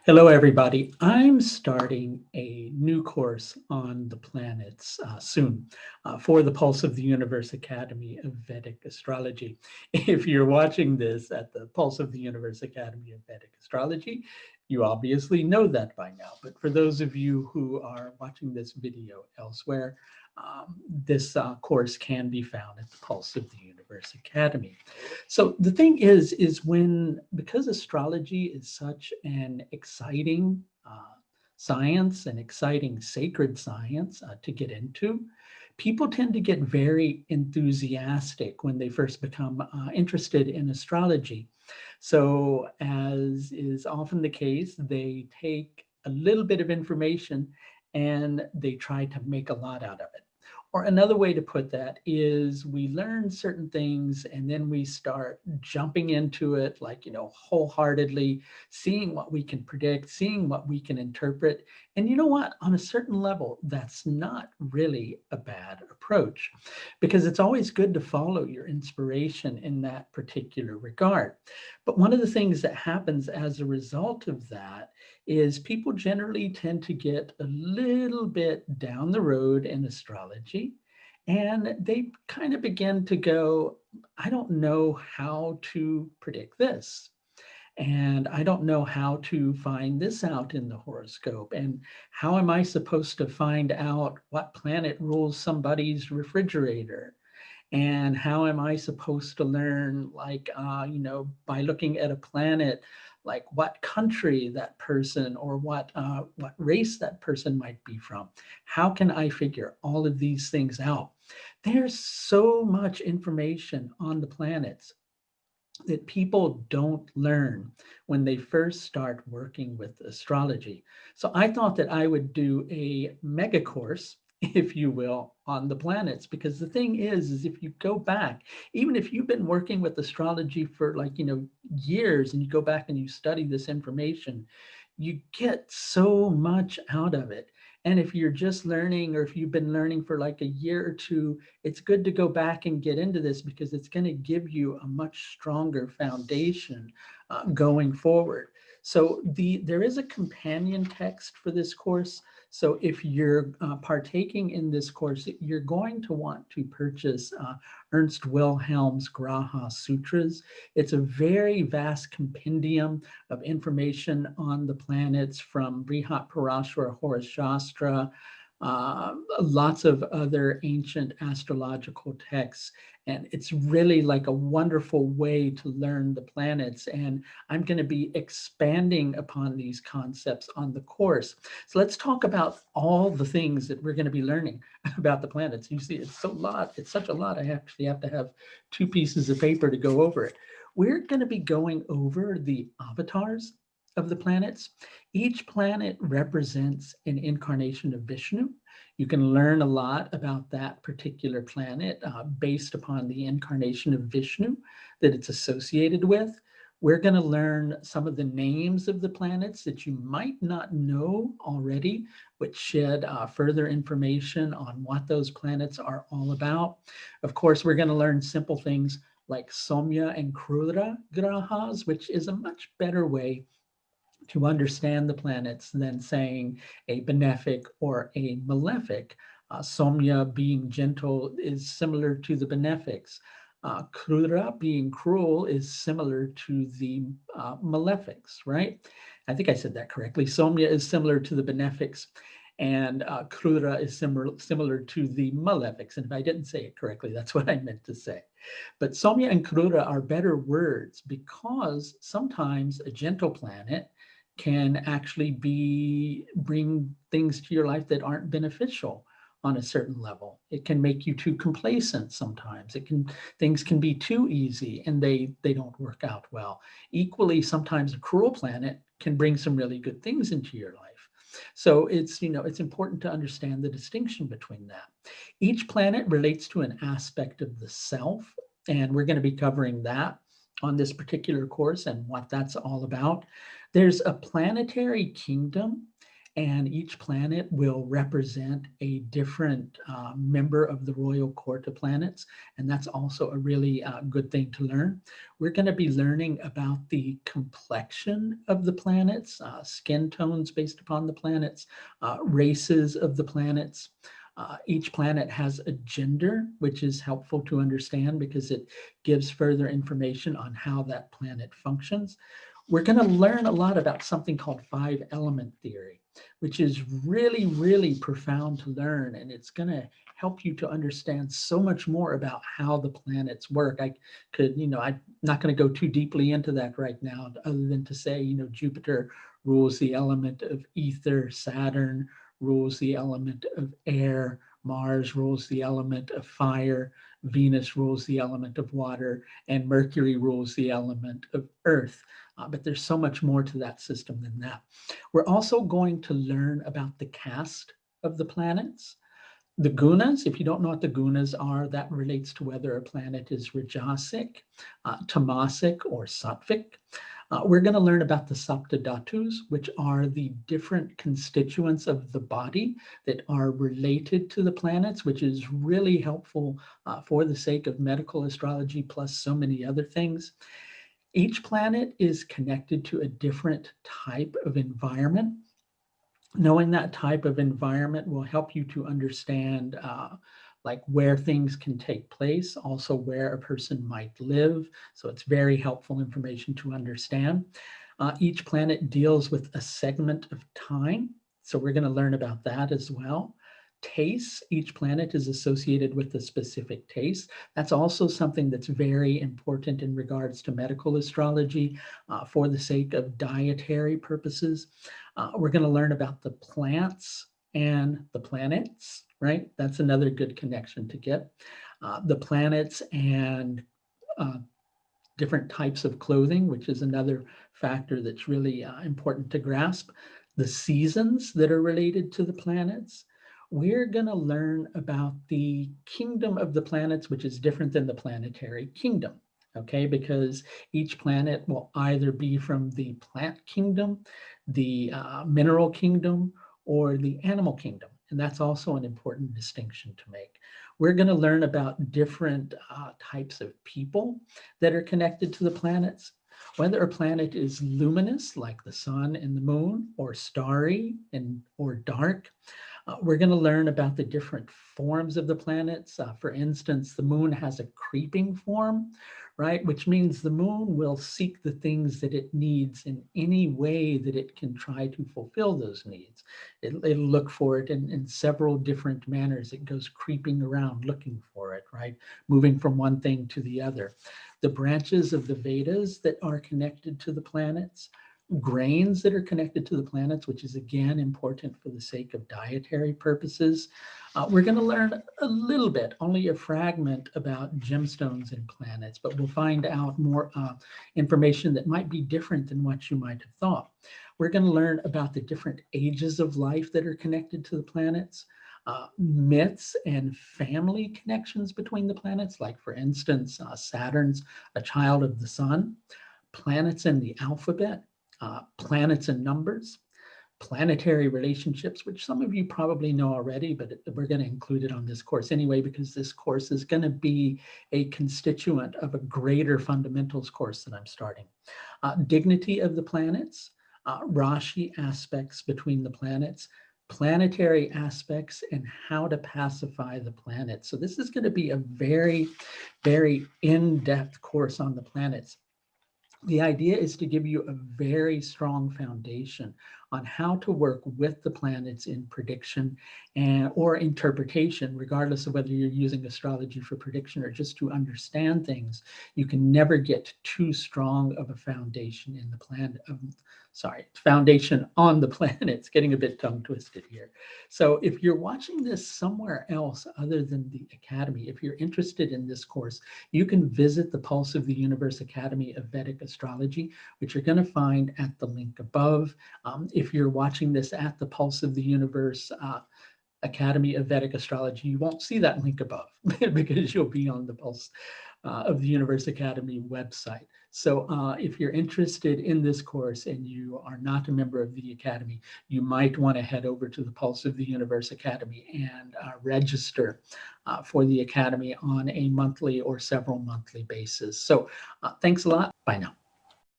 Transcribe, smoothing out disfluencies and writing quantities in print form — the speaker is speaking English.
Hello, everybody. I'm starting a new course on the planets soon for the Pulse of the Universe Academy of Vedic Astrology. If you're watching this at the Pulse of the Universe Academy of Vedic Astrology, you obviously know that by now. But for those of you who are watching this video elsewhere, this course can be found at the Pulse of the Universe Academy. So the thing is because astrology is such an exciting science, an exciting sacred science to get into, people tend to get very enthusiastic when they first become interested in astrology. So, as is often the case, they take a little bit of information and they try to make a lot out of it. Or another way to put that is we learn certain things and then we start jumping into it, like, wholeheartedly, seeing what we can predict, seeing what we can interpret. And you know what? On a certain level, that's not really a bad approach because it's always good to follow your inspiration in that particular regard. But one of the things that happens as a result of that is people generally tend to get a little bit down the road in astrology and they kind of begin to go, I don't know how to predict this. And I don't know how to find this out in the horoscope. And how am I supposed to find out what planet rules somebody's refrigerator? And how am I supposed to learn, like, by looking at a planet, like what country that person or what race that person might be from? How can I figure all of these things out? There's so much information on the planets that people don't learn when they first start working with astrology. So I thought that I would do a mega course, if you will, on the planets, because the thing is if you go back, even if you've been working with astrology for, like, years, and you go back and you study this information, you get so much out of it. And if you're just learning, or if you've been learning for like a year or two, it's good to go back and get into this because it's going to give you a much stronger foundation going forward. So there is a companion text for this course. So if you're partaking in this course, you're going to want to purchase Ernst Wilhelm's Grahas Sutras. It's a very vast compendium of information on the planets, from Brihat Parashara Horus Shastra, lots of other ancient astrological texts. And it's really like a wonderful way to learn the planets. And I'm going to be expanding upon these concepts on the course. So let's talk about all the things that we're going to be learning about the planets. You see, it's a lot. It's such a lot. I actually have to have two pieces of paper to go over it. We're going to be going over the avatars of the planets. Each planet represents an incarnation of Vishnu. You can learn a lot about that particular planet based upon the incarnation of Vishnu that it's associated with. We're going to learn some of the names of the planets that you might not know already, which shed further information on what those planets are all about. Of course, we're going to learn simple things like Somya and Krura grahas, which is a much better way to understand the planets than saying a benefic or a malefic. Somya, being gentle, is similar to the benefics. Krura, being cruel, is similar to the malefics, right? I think I said that correctly. Somya is similar to the benefics, and Krura is similar to the malefics. And if I didn't say it correctly, that's what I meant to say. But Somya and Krura are better words because sometimes a gentle planet can actually bring things to your life that aren't beneficial on a certain level. It can make you too complacent sometimes. Things can be too easy and they don't work out well. Equally, sometimes a cruel planet can bring some really good things into your life. So it's important to understand the distinction between that. Each planet relates to an aspect of the self, and we're going to be covering that on this particular course and what that's all about. There's a planetary kingdom, and each planet will represent a different member of the royal court of planets, and that's also a really good thing to learn. We're going to be learning about the complexion of the planets, skin tones based upon the planets, races of the planets. Each planet has a gender, which is helpful to understand because it gives further information on how that planet functions. We're going to learn a lot about something called five element theory, which is really, really profound to learn. And it's going to help you to understand so much more about how the planets work. I could, I'm not going to go too deeply into that right now, other than to say, Jupiter rules the element of ether, Saturn rules the element of air, Mars rules the element of fire, Venus rules the element of water, and Mercury rules the element of earth. But there's so much more to that system than that. We're also going to learn about the caste of the planets. The gunas, if you don't know what the gunas are, that relates to whether a planet is Rajasic, Tamasic, or Sattvic. We're going to learn about the Saptadhatus, which are the different constituents of the body that are related to the planets, which is really helpful for the sake of medical astrology, plus so many other things. Each planet is connected to a different type of environment. Knowing that type of environment will help you to understand like where things can take place, also where a person might live. So it's very helpful information to understand. Each planet deals with a segment of time. So we're going to learn about that as well. Taste, each planet is associated with a specific taste. That's also something that's very important in regards to medical astrology for the sake of dietary purposes. We're going to learn about the plants and the planets, right? That's another good connection to get. The planets and different types of clothing, which is another factor that's really important to grasp. The seasons that are related to the planets. We're going to learn about the kingdom of the planets, which is different than the planetary kingdom, okay? Because each planet will either be from the plant kingdom, the mineral kingdom, or the animal kingdom. And that's also an important distinction to make. We're going to learn about different types of people that are connected to the planets. Whether a planet is luminous, like the sun and the moon, or starry or dark. We're going to learn about the different forms of the planets. For instance, the moon has a creeping form, right? Which means the moon will seek the things that it needs in any way that it can try to fulfill those needs. It'll look for it in several different manners. It goes creeping around looking for it, right? Moving from one thing to the other. The branches of the Vedas that are connected to the planets, grains that are connected to the planets, which is again important for the sake of dietary purposes. We're going to learn a little bit, only a fragment, about gemstones and planets, but we'll find out more information that might be different than what you might have thought. We're going to learn about the different ages of life that are connected to the planets. Myths and family connections between the planets, like for instance, Saturn's a child of the sun, planets in the alphabet, planets and numbers, planetary relationships, which some of you probably know already, but we're going to include it on this course anyway, because this course is going to be a constituent of a greater fundamentals course that I'm starting. Dignity of the planets, Rashi aspects between the planets, planetary aspects, and how to pacify the planet. So this is going to be a very, very in-depth course on the planets. The idea is to give you a very strong foundation on how to work with the planets in prediction or interpretation, regardless of whether you're using astrology for prediction or just to understand things. You can never get too strong of a foundation in the planet. Foundation on the planets. Getting a bit tongue twisted here. So if you're watching this somewhere else other than the Academy, if you're interested in this course, you can visit the Pulse of the Universe Academy of Vedic Astrology, which you're going to find at the link above. If you're watching this at the Pulse of the Universe Academy of Vedic Astrology, you won't see that link above because you'll be on the Pulse of the Universe Academy website. So if you're interested in this course and you are not a member of the Academy, you might want to head over to the Pulse of the Universe Academy and register for the Academy on a monthly or several monthly basis. So thanks a lot. Bye now.